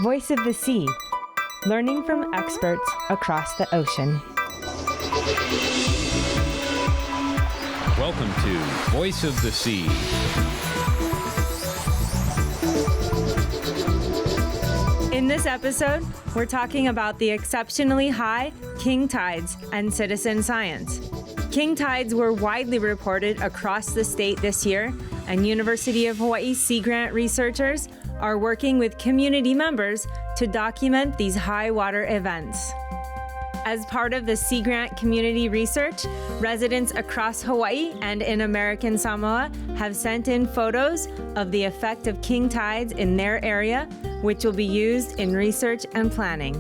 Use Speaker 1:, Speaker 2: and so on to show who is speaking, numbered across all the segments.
Speaker 1: Voice of the Sea, learning from experts across the ocean.
Speaker 2: Welcome to Voice of the Sea.
Speaker 1: In this episode, we're talking about the exceptionally high king tides and citizen science. King tides were widely reported across the state this year, and University of Hawaii Sea Grant researchers are working with community members to document these high water events. As part of the Sea Grant community research, residents across Hawaii and in American Samoa have sent in photos of the effect of king tides in their area, which will be used in research and planning.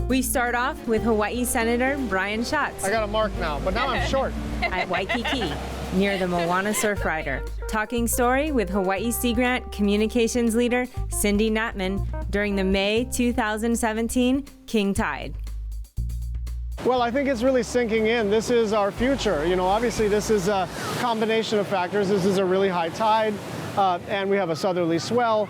Speaker 1: We start off with Hawaii Senator Brian Schatz.
Speaker 3: I got a mark now, but now I'm short.
Speaker 1: At Waikiki, near the Moana Surf Rider, talking story with Hawaii Sea Grant communications leader Cindy Natman during the May 2017 King Tide.
Speaker 3: Well, I think it's really sinking in. This is our future. You know, obviously this is a combination of factors. This is a really high tide, and we have a southerly swell.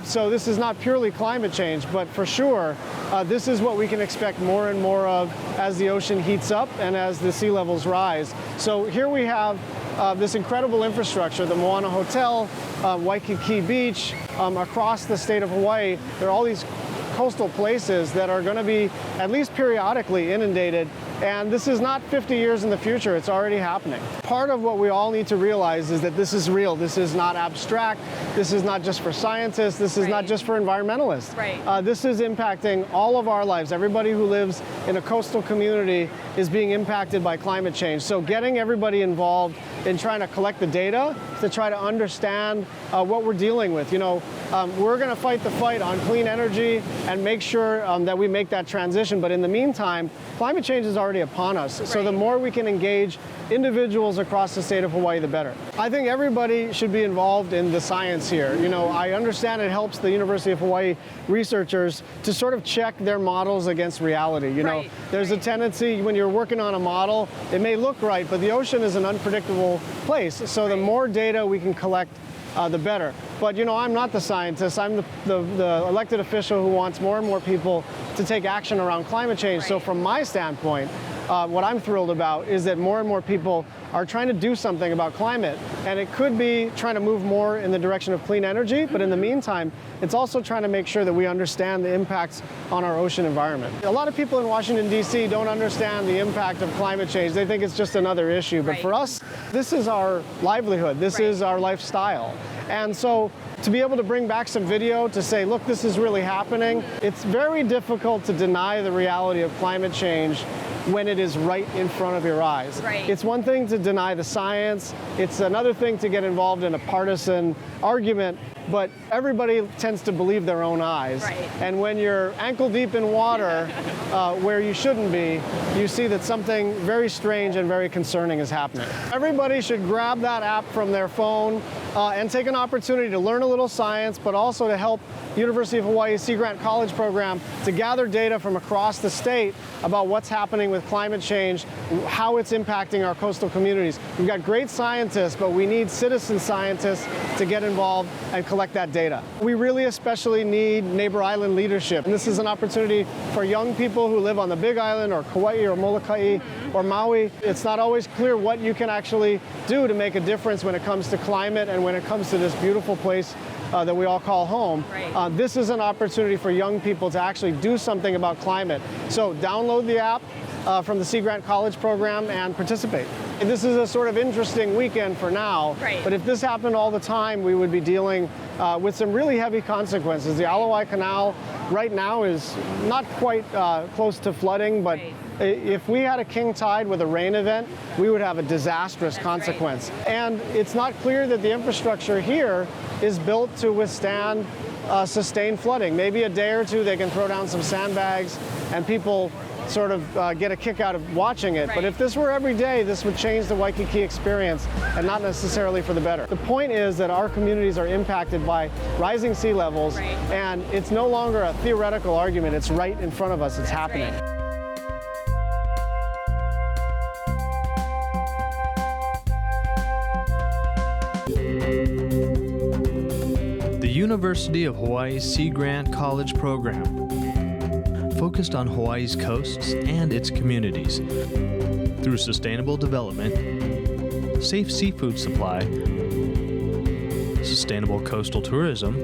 Speaker 3: So this is not purely climate change, but for sure, this is what we can expect more and more of as the ocean heats up and as the sea levels rise. So here we have this incredible infrastructure, the Moana Hotel, Waikiki Beach, across the state of Hawaii. There are all these coastal places that are going to be at least periodically inundated, and this is not 50 years in the future, it's already happening. Part of what we all need to realize is that this is real. This is not abstract. This is not just for scientists. This is not just for environmentalists. This is impacting all of our lives. Everybody who lives in a coastal community is being impacted by climate change. So getting everybody involved in trying to collect the data to try to understand what we're dealing with. You know, we're going to fight the fight on clean energy and make sure that we make that transition. But in the meantime, climate change is already upon us. So the more we can engage individuals across the state of Hawaii, the better. I think everybody should be involved in the science here. You know, I understand it helps the University of Hawaii researchers to sort of check their models against reality. You know, there's a tendency when you're working on a model, it may look right, but the ocean is an unpredictable place. So the more data we can collect, the better. But you know, I'm not the scientist. I'm the elected official who wants more and more people to take action around climate change. So from my standpoint, what I'm thrilled about is that more and more people are trying to do something about climate. And it could be trying to move more in the direction of clean energy, but in the meantime, it's also trying to make sure that we understand the impacts on our ocean environment. A lot of people in Washington, D.C. don't understand the impact of climate change. They think it's just another issue. But for us, this is our livelihood. This is our lifestyle. And so to be able to bring back some video to say, look, this is really happening, it's very difficult to deny the reality of climate change when it is right in front of your eyes. It's one thing to deny the science. It's another thing to get involved in a partisan argument, but everybody tends to believe their own eyes. And when you're ankle deep in water where you shouldn't be, you see that something very strange and very concerning is happening. Everybody should grab that app from their phone and take an opportunity to learn a little science, but also to help University of Hawaii Sea Grant College program to gather data from across the state about what's happening with climate change, how it's impacting our coastal communities. We've got great scientists, but we need citizen scientists to get involved and collect that data. We really especially need neighbor island leadership. And this is an opportunity for young people who live on the Big Island or Kauai or Molokai or Maui. It's not always clear what you can actually do to make a difference when it comes to climate and when it comes to this beautiful place that we all call home. This is an opportunity for young people to actually do something about climate. So download the app from the Sea Grant College program and participate. And this is a sort of interesting weekend for now, but if this happened all the time, we would be dealing with some really heavy consequences. The Alawai Canal right now is not quite close to flooding, but if we had a king tide with a rain event, we would have a disastrous consequence. And it's not clear that the infrastructure here is built to withstand sustained flooding. Maybe a day or two they can throw down some sandbags and people sort of get a kick out of watching it. But if this were every day, this would change the Waikiki experience and not necessarily for the better. The point is that our communities are impacted by rising sea levels, and it's no longer a theoretical argument. It's right in front of us. It's happening.
Speaker 4: University of Hawaii's Sea Grant College program, focused on Hawaii's coasts and its communities through sustainable development, safe seafood supply, sustainable coastal tourism,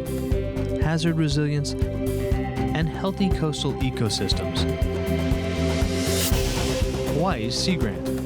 Speaker 4: hazard resilience, and healthy coastal ecosystems. Hawaii's Sea Grant.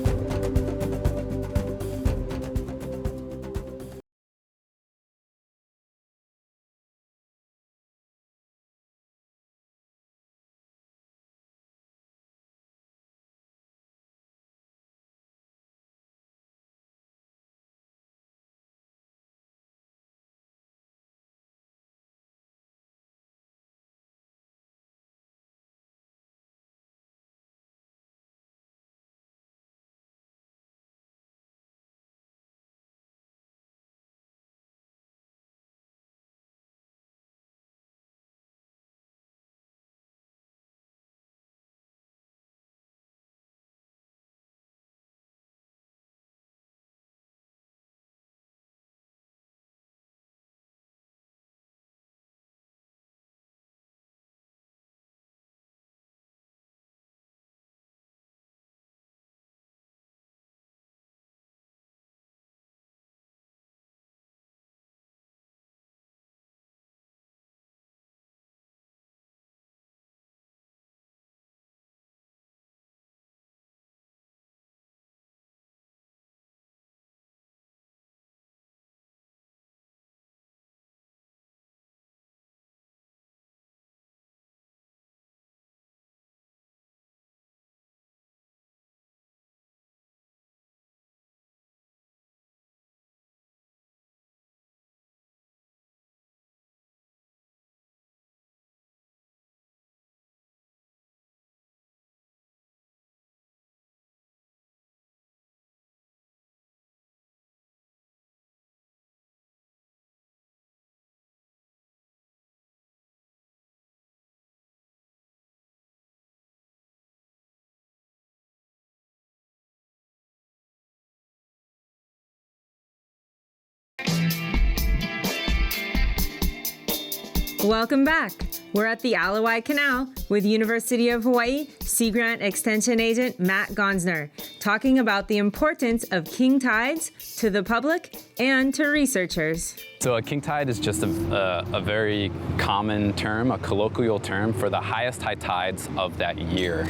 Speaker 1: Welcome back. We're at the Alawai Canal with University of Hawaii Sea Grant Extension Agent Matt Gonser, talking about the importance of king tides to the public and to researchers.
Speaker 5: So a king tide is just a very common term, a colloquial term for the highest high tides of that year.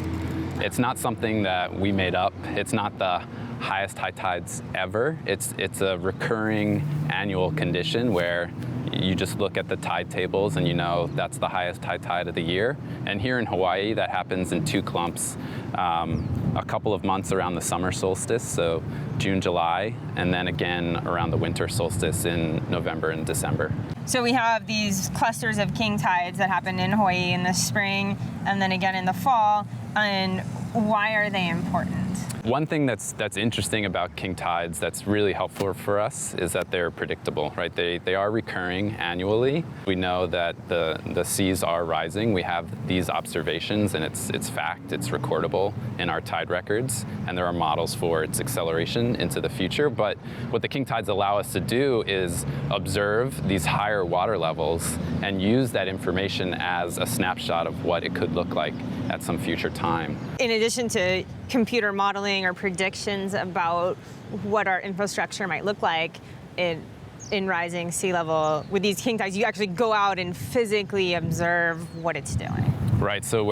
Speaker 5: It's not something that we made up. It's not the highest high tides ever. It's a recurring annual condition where you just look at the tide tables and you know that's the highest high tide of the year. And here in Hawaii, that happens in two clumps, a couple of months around the summer solstice, so June, July, and then again around the winter solstice in November and December.
Speaker 1: So we have these clusters of king tides that happen in Hawaii in the spring and then again in the fall. And why are they important?
Speaker 5: One thing that's interesting about king tides that's really helpful for us is that they're predictable, right? They are recurring annually. We know that the seas are rising. We have these observations, and it's fact, it's recordable in our tide records, and there are models for its acceleration into the future. But what the king tides allow us to do is observe these higher water levels and use that information as a snapshot of what it could look like at some future time.
Speaker 1: In addition to computer modeling or predictions about what our infrastructure might look like in rising sea level, with these king tides, you actually go out and physically observe what it's doing.
Speaker 5: Right, so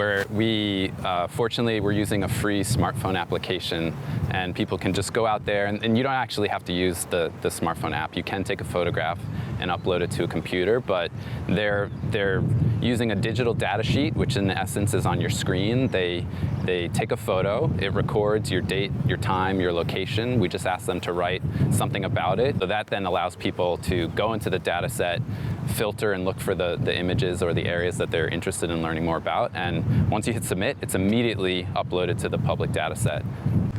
Speaker 5: fortunately we're using a free smartphone application, and people can just go out there, and you don't actually have to use the smartphone app. You can take a photograph and upload it to a computer, but they're using a digital data sheet, which in essence is on your screen. They take a photo, it records your date, your time, your location. We just ask them to write something about it. So that then allows people to go into the data set, filter and look for the images or the areas that they're interested in learning more about. And once you hit submit, it's immediately uploaded to the public data set.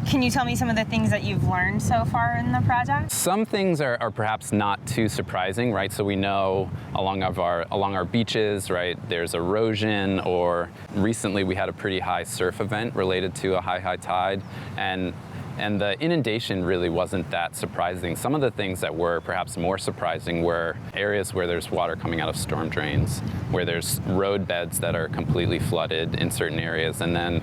Speaker 1: Can you tell me some of the things that you've learned so far in the project?
Speaker 5: Some things are perhaps not too surprising, right? So we know along our beaches, right, there's erosion, or recently we had a pretty high surf event related to a high tide. And And the inundation really wasn't that surprising. Some of the things that were perhaps more surprising were areas where there's water coming out of storm drains, where there's road beds that are completely flooded in certain areas. And then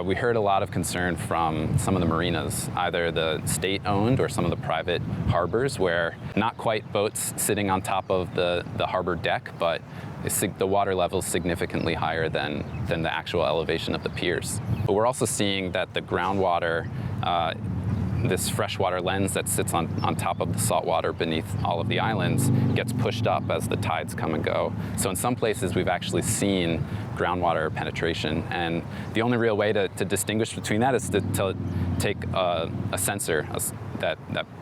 Speaker 5: we heard a lot of concern from some of the marinas, either the state-owned or some of the private harbors, where not quite boats sitting on top of the harbor deck, but the water level is significantly higher than the actual elevation of the piers. But we're also seeing that the groundwater, this freshwater lens that sits on top of the salt water beneath all of the islands, gets pushed up as the tides come and go. So in some places we've actually seen groundwater penetration, and the only real way to distinguish between that is to take a sensor that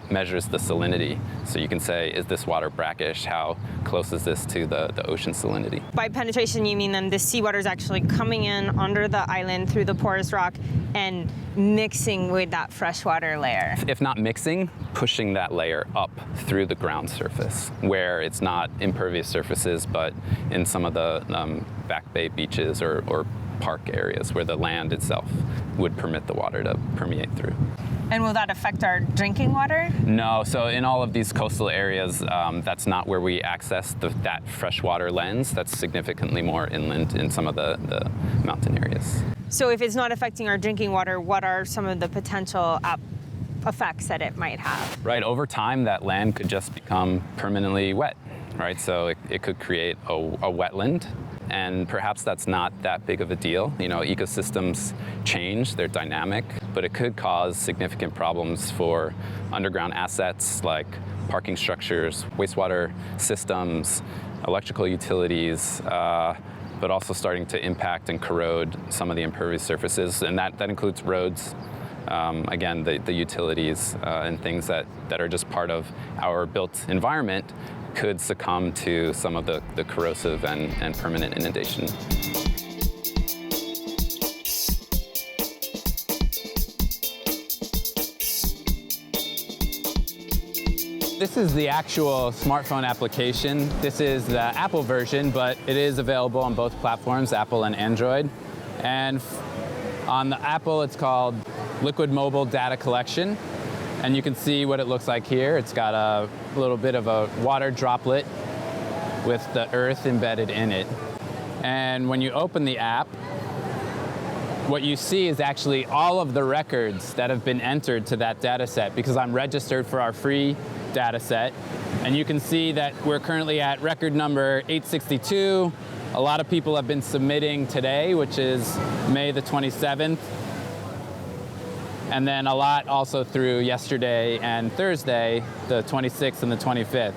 Speaker 5: measures the salinity. So you can say, is this water brackish? How close is this to the ocean salinity?
Speaker 1: By penetration, you mean then the seawater is actually coming in under the island through the porous rock and mixing with that freshwater layer?
Speaker 5: If not mixing, pushing that layer up through the ground surface, where it's not impervious surfaces, but in some of the back bay beaches or park areas where the land itself would permit the water to permeate through.
Speaker 1: And will that affect our drinking water?
Speaker 5: No, so in all of these coastal areas, that's not where we access that freshwater lens. That's significantly more inland in some of the mountain areas.
Speaker 1: So if it's not affecting our drinking water, what are some of the potential effects that it might have?
Speaker 5: Right, over time, that land could just become permanently wet, right? So it could create a wetland. And perhaps that's not that big of a deal. You know, ecosystems change, they're dynamic, but it could cause significant problems for underground assets like parking structures, wastewater systems, electrical utilities, but also starting to impact and corrode some of the impervious surfaces. And that includes roads, again, the utilities and things that are just part of our built environment could succumb to some of the corrosive and permanent inundation. This is the actual smartphone application. This is the Apple version, but it is available on both platforms, Apple and Android. And on the Apple, it's called Liquid Mobile Data Collection. And you can see what it looks like here. It's got a little bit of a water droplet with the earth embedded in it. And when you open the app, what you see is actually all of the records that have been entered to that data set, because I'm registered for our free data set. And you can see that we're currently at record number 862. A lot of people have been submitting today, which is May the 27th. And then a lot also through yesterday and Thursday, the 26th and the 25th.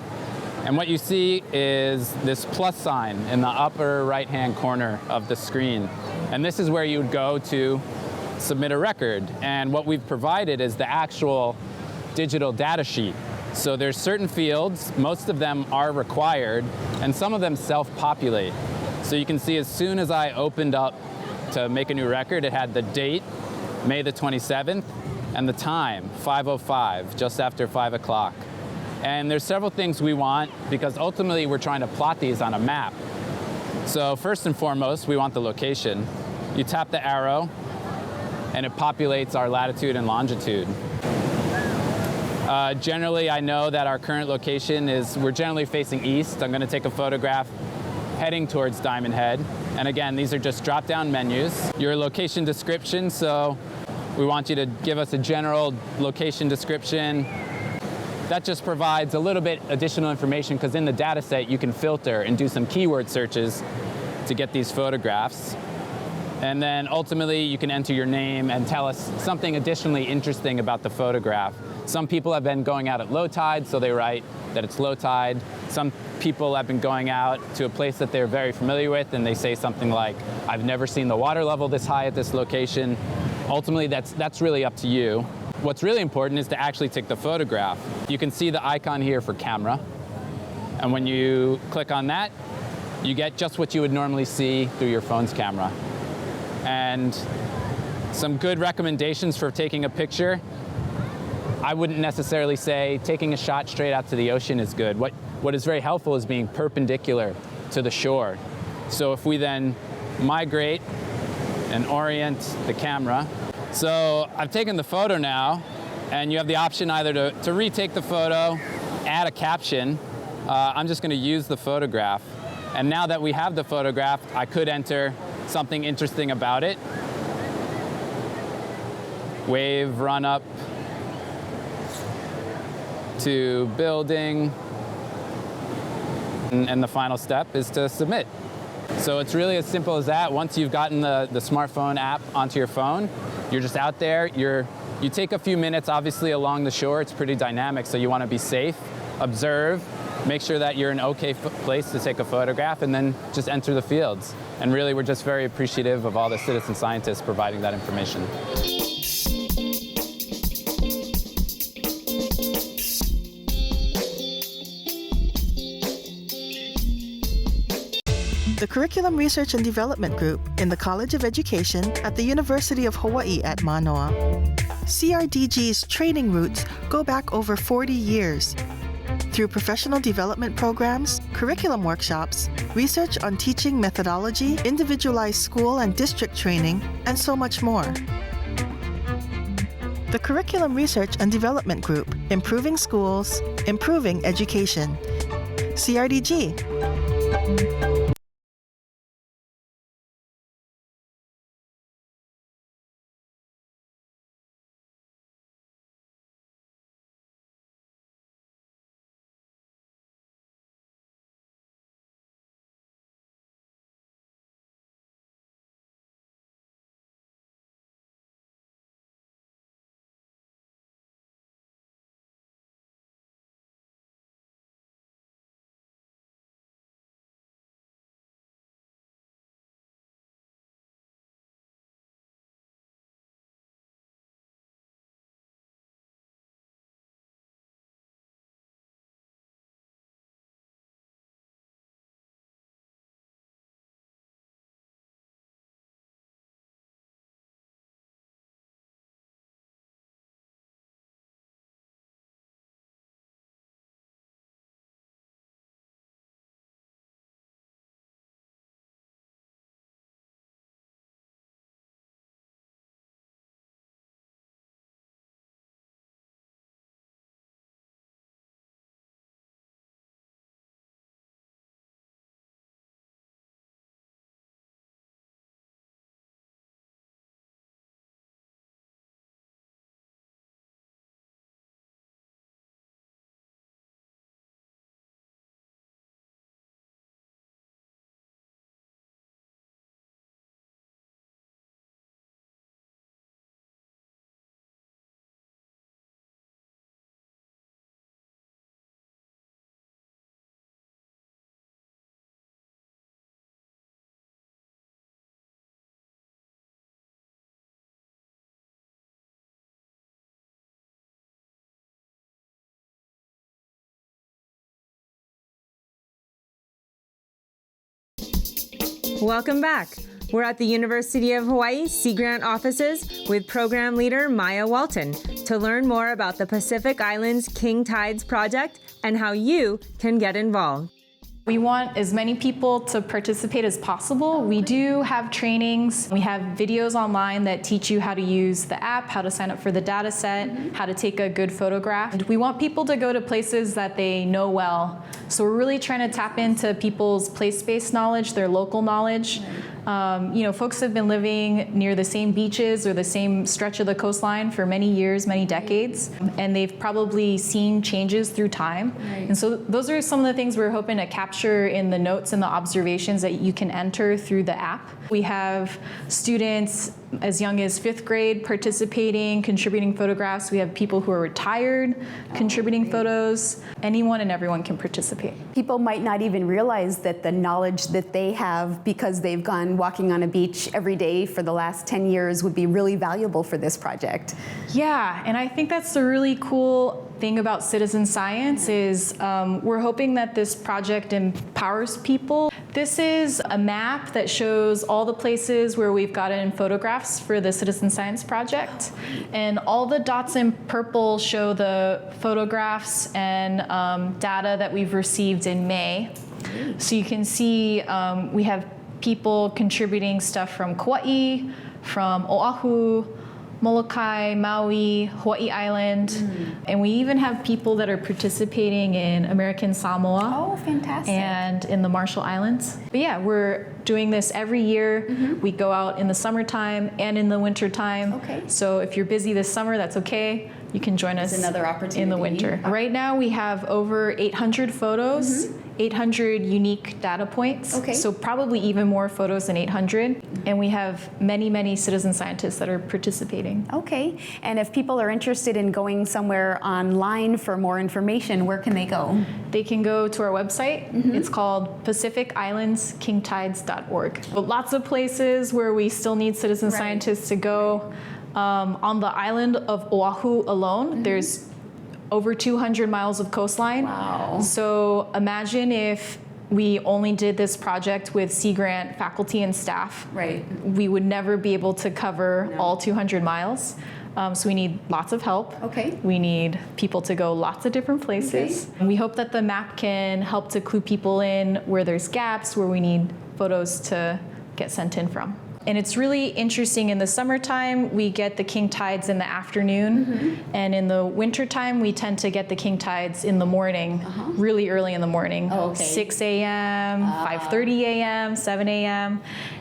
Speaker 5: And what you see is this plus sign in the upper right-hand corner of the screen. And this is where you would go to submit a record. And what we've provided is the actual digital data sheet. So there's certain fields, most of them are required, and some of them self-populate. So you can see as soon as I opened up to make a new record, it had the date, May the 27th, and the time, 5:05, just after 5 o'clock. And there's several things we want, because ultimately we're trying to plot these on a map. So first and foremost, we want the location. You tap the arrow, and it populates our latitude and longitude. Generally, I know that our current location is, we're generally facing east. I'm going to take a photograph heading towards Diamond Head. And again, these are just drop-down menus. Your location description, so we want you to give us a general location description. That just provides a little bit additional information, because in the data set you can filter and do some keyword searches to get these photographs. And then ultimately you can enter your name and tell us something additionally interesting about the photograph. Some people have been going out at low tide, so they write that it's low tide. Some people have been going out to a place that they're very familiar with, and they say something like, I've never seen the water level this high at this location. Ultimately, that's really up to you. What's really important is to actually take the photograph. You can see the icon here for camera. And when you click on that, you get just what you would normally see through your phone's camera. And some good recommendations for taking a picture. I wouldn't necessarily say taking a shot straight out to the ocean is good. What is very helpful is being perpendicular to the shore. So if we then migrate and orient the camera So I've taken the photo now, and you have the option either to retake the photo, add a caption. I'm just going to use the photograph. And now that we have the photograph, I could enter something interesting about it. Wave run up to building. And the final step is to submit. So it's really as simple as that. Once you've gotten the smartphone app onto your phone, you're just out there. You take a few minutes, obviously, along the shore. It's pretty dynamic, so you want to be safe, observe, make sure that you're in an okay place to take a photograph, and then just enter the fields. And really, we're just very appreciative of all the citizen scientists providing that information.
Speaker 6: The Curriculum Research and Development Group in the College of Education at the University of Hawaii at Manoa. CRDG's training roots go back over 40 years. Through professional development programs, curriculum workshops, research on teaching methodology, individualized school and district training, and so much more. The Curriculum Research and Development Group, improving schools, improving education. CRDG.
Speaker 1: Welcome back. We're at the University of Hawaii Sea Grant offices with program leader Maya Walton to learn more about the Pacific Islands King Tides project and how you can get involved.
Speaker 7: We want as many people to participate as possible. We do have trainings. We have videos online that teach you how to use the app, how to sign up for the data set, how to take a good photograph. And we want people to go to places that they know well. So we're really trying to tap into people's place-based knowledge, their local knowledge. Folks have been living near the same beaches or the same stretch of the coastline for many years, many decades, and they've probably seen changes through time. Right. And so those are some of the things we're hoping to capture in the notes and the observations that you can enter through the app. We have students as young as 5th grade participating, contributing photographs. We have people who are retired contributing photos. Anyone and everyone can participate.
Speaker 8: People might not even realize that the knowledge that they have because they've gone walking on a beach every day for the last 10 years would be really valuable for this project.
Speaker 7: Yeah, and I think that's the really cool thing about citizen science is we're hoping that this project empowers people. This is a map that shows all the places where we've gotten photographs for the citizen science project. And all the dots in purple show the photographs and data that we've received in May. So you can see we have people contributing stuff from Kauai, from Oahu, Molokai, Maui, Hawaii Island, and we even have people that are participating in American Samoa.
Speaker 8: Oh, fantastic.
Speaker 7: And in the Marshall Islands. But yeah, we're doing this every year. We go out in the summertime and in the wintertime.
Speaker 8: Okay.
Speaker 7: So if you're busy this summer, that's okay. You can join us
Speaker 8: another opportunity
Speaker 7: in the winter. Right now we have over 800 photos, 800 unique data points.
Speaker 8: Okay.
Speaker 7: So probably even more photos than 800. And we have many, many citizen scientists that are participating.
Speaker 8: Okay, and if people are interested in going somewhere online for more information, where can they go?
Speaker 7: They can go to our website. It's called PacificIslandsKingTides.org. But lots of places where we still need citizen scientists to go. On the island of Oahu alone, there's over 200 miles of coastline.
Speaker 8: Wow.
Speaker 7: So imagine if we only did this project with Sea Grant faculty and staff.
Speaker 8: Right.
Speaker 7: We would never be able to cover all 200 miles. So we need lots of help.
Speaker 8: Okay.
Speaker 7: We need people to go lots of different places.
Speaker 8: Okay.
Speaker 7: And we hope that the map can help to clue people in where there's gaps, where we need photos to get sent in from. And it's really interesting. In the summertime, we get the king tides in the afternoon. And in the wintertime, we tend to get the king tides in the morning, really early in the morning.
Speaker 8: Oh, okay.
Speaker 7: 6 a.m., 5:30 a.m., 7 a.m.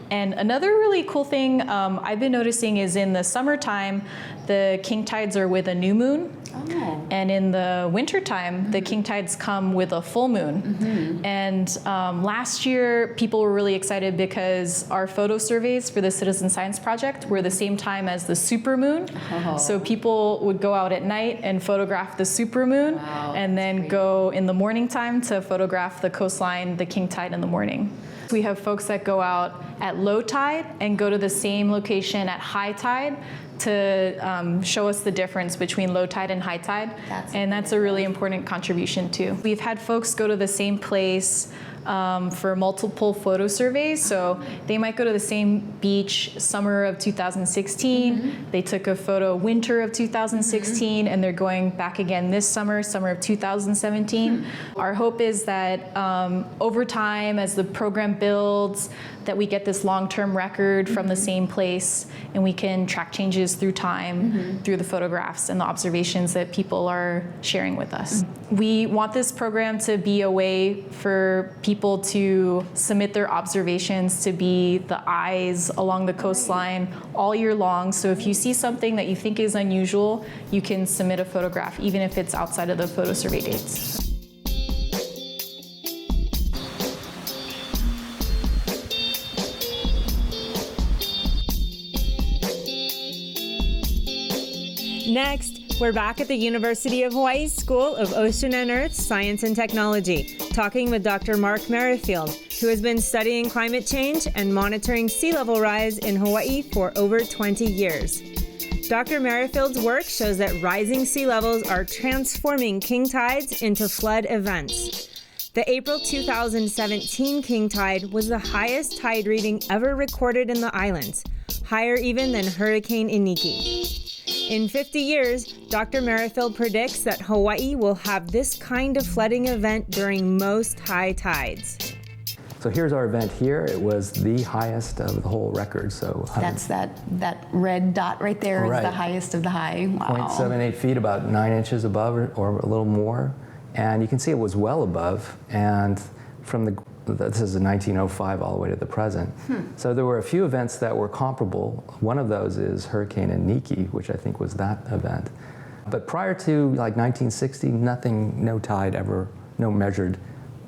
Speaker 7: And another really cool thing I've been noticing is in the summertime, the king tides are with a new moon.
Speaker 8: Oh.
Speaker 7: And in the wintertime, the king tides come with a full moon. And last year, people were really excited because our photo surveys for the Citizen Science Project were the same time as the supermoon. So people would go out at night and photograph the supermoon, and then go in the morning time to photograph the coastline, the king tide in the morning. We have folks that go out at low tide and go to the same location at high tide to show us the difference between low tide and high tide. That's a really important contribution too. We've had folks go to the same place for multiple photo surveys. So they might go to the same beach summer of 2016. They took a photo winter of 2016, and they're going back again this summer, summer of 2017. Our hope is that over time, as the program builds, that we get this long-term record from the same place, and we can track changes through time through the photographs and the observations that people are sharing with us. We want this program to be a way for people to submit their observations, to be the eyes along the coastline all year long. So if you see something that you think is unusual, you can submit a photograph, even if it's outside of the photo survey dates.
Speaker 1: Next, we're back at the University of Hawaii School of Ocean and Earth Science and Technology, talking with Dr. Mark Merrifield, who has been studying climate change and monitoring sea level rise in Hawaii for over 20 years. Dr. Merrifield's work shows that rising sea levels are transforming king tides into flood events. The April 2017 king tide was the highest tide reading ever recorded in the islands, higher even than Hurricane Iniki. In 50 years, Dr. Merrifield predicts that Hawaii will have this kind of flooding event during most high tides.
Speaker 9: So here's our event here. It was the highest of the whole record. So
Speaker 8: That's that red dot right there is the highest of the high. Wow.
Speaker 9: 0.78 feet, about 9 inches above or a little more. And you can see it was well above. And from this is 1905 all the way to the present. So there were a few events that were comparable. One of those is Hurricane Iniki, which I think was that event. But prior to like 1960, no tide ever, no measured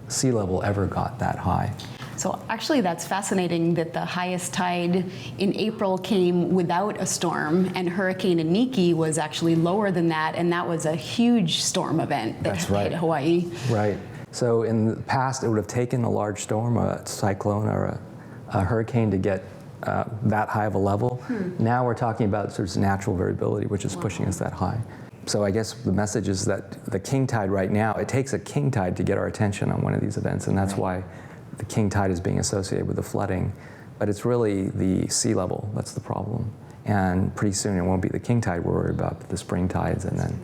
Speaker 9: sea level ever got that high.
Speaker 8: So actually that's fascinating that the highest tide in April came without a storm, and Hurricane Iniki was actually lower than that, and that was a huge storm event that hit Hawaii.
Speaker 9: Right. So in the past, it would have taken a large storm, a cyclone, or a hurricane to get that high of a level. Now we're talking about sort of natural variability, which is pushing us that high. So I guess the message is that the king tide right now, it takes a king tide to get our attention on one of these events, and that's why the king tide is being associated with the flooding. But it's really the sea level that's the problem. And pretty soon it won't be the king tide we're worried about, but the spring tides, and then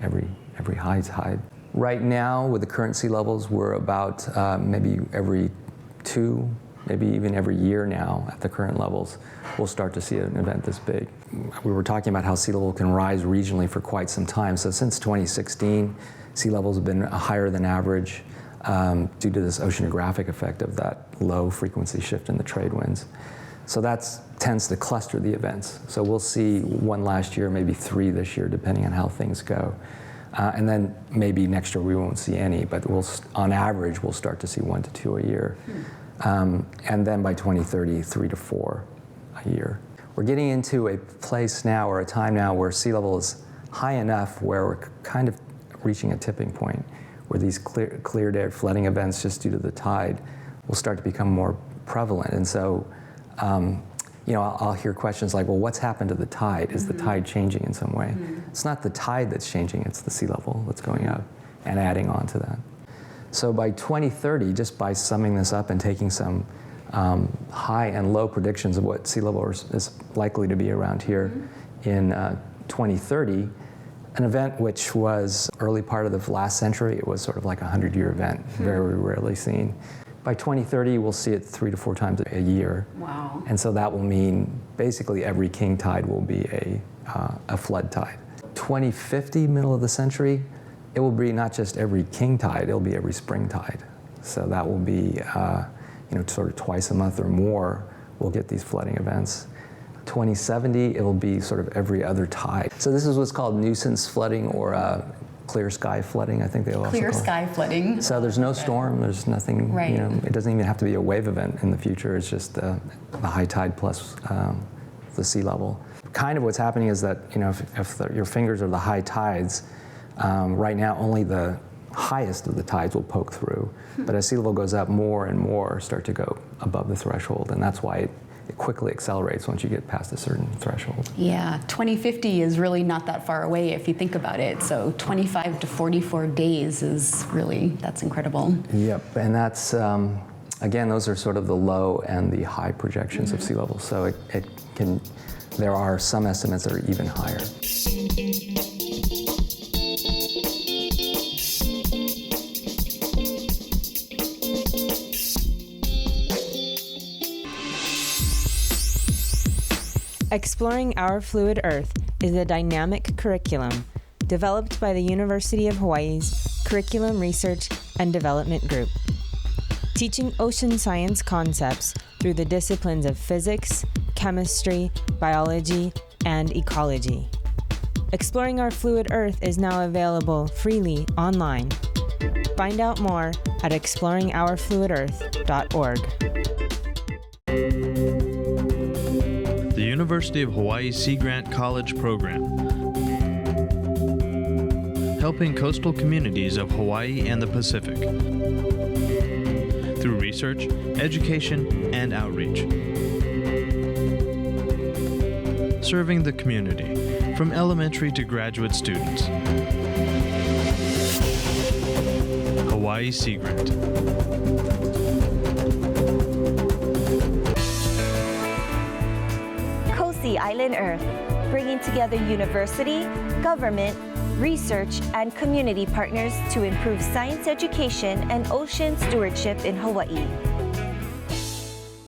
Speaker 9: every high tide. Right now, with the current sea levels, we're about maybe every 2, maybe even every year now at the current levels, we'll start to see an event this big. We were talking about how sea level can rise regionally for quite some time. So since 2016, sea levels have been higher than average due to this oceanographic effect of that low frequency shift in the trade winds. So that tends to cluster the events. So we'll see one last year, maybe 3 this year, depending on how things go. And then maybe next year we won't see any, but on average, we'll start to see 1 to 2 a year. And then by 2030, 3 to 4 a year. We're getting into a place now, or a time now, where sea level is high enough where we're kind of reaching a tipping point, where these cleared air flooding events, just due to the tide, will start to become more prevalent. And so, I'll hear questions like, well, what's happened to the tide? Is the tide changing in some way? It's not the tide that's changing, it's the sea level that's going up and adding on to that. So by 2030, just by summing this up and taking some high and low predictions of what sea level is likely to be around here in 2030, an event which was early part of the last century, it was sort of like a 100-year event, very rarely seen. By 2030, we'll see it 3 to 4 times a year.
Speaker 8: Wow.
Speaker 9: And so that will mean basically every king tide will be a flood tide. 2050, middle of the century, it will be not just every king tide, it'll be every spring tide. So that will be, sort of twice a month or more, we'll get these flooding events. 2070, it'll be sort of every other tide. So this is what's called nuisance flooding, or clear sky flooding, I think they also
Speaker 8: Clear
Speaker 9: call it.
Speaker 8: sky flooding.
Speaker 9: So there's no storm, there's nothing,
Speaker 8: Right.
Speaker 9: It doesn't even have to be a wave event in the future, it's just the high tide plus the sea level. Kind of what's happening is that, if your fingers are the high tides, right now only the highest of the tides will poke through. But as sea level goes up, more and more start to go above the threshold, and that's why it quickly accelerates once you get past a certain threshold.
Speaker 8: Yeah, 2050 is really not that far away if you think about it. So 25 to 44 days is really, that's incredible.
Speaker 9: Yep, and that's, again, those are sort of the low and the high projections of sea level. So there are some estimates that are even higher.
Speaker 1: Exploring Our Fluid Earth is a dynamic curriculum developed by the University of Hawaii's Curriculum Research and Development Group, teaching ocean science concepts through the disciplines of physics, chemistry, biology, and ecology. Exploring Our Fluid Earth is now available freely online. Find out more at exploringourfluidearth.org.
Speaker 4: The University of Hawaii Sea Grant College Program, helping coastal communities of Hawaii and the Pacific through research, education, and outreach. Serving the community, from elementary to graduate students. Hawaii Sea Grant.
Speaker 10: Island Earth, bringing together university, government, research, and community partners to improve science education and ocean stewardship in Hawaii.